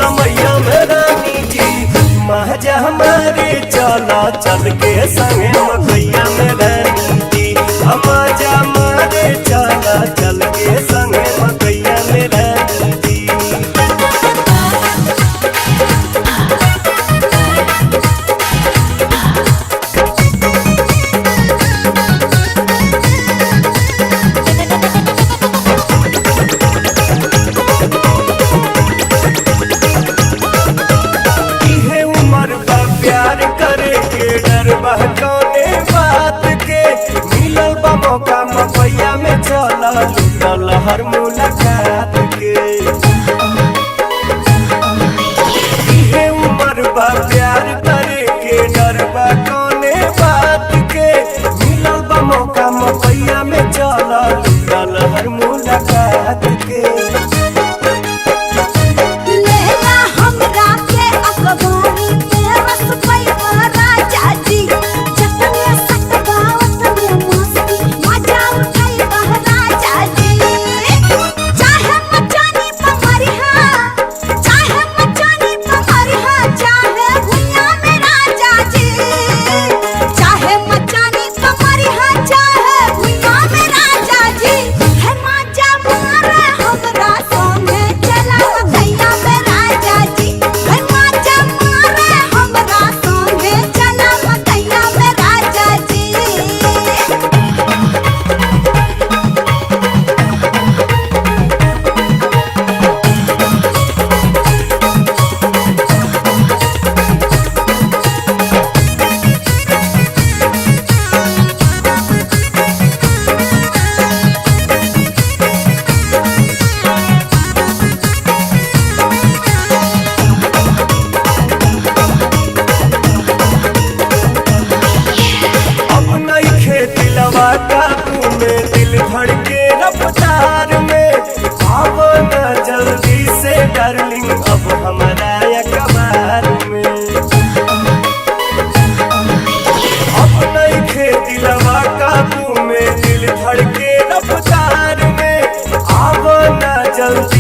समैया में रानी जी महजा हमारे चला चल के संगे मकैया में रानी जी महजा हमारे चला चल के संगे मकैया में रानी जी। प्यार करे के डर बहकाने बात के मिलल बा मौका मकैया में चला लूटल हर मुलाकात के इहे उम्र बा प्यार करे के डर बहकाने बात के मिलल बा मौका मकैया में चला लूटल हर मुलाकात के। काबू में दिल धड़के रफ्तार में अब न जल्दी से डार्लिंग अब हमारा अखबार में अब नहीं खेती लवा काबू में दिल धड़के रफ्तार में अब न जल्दी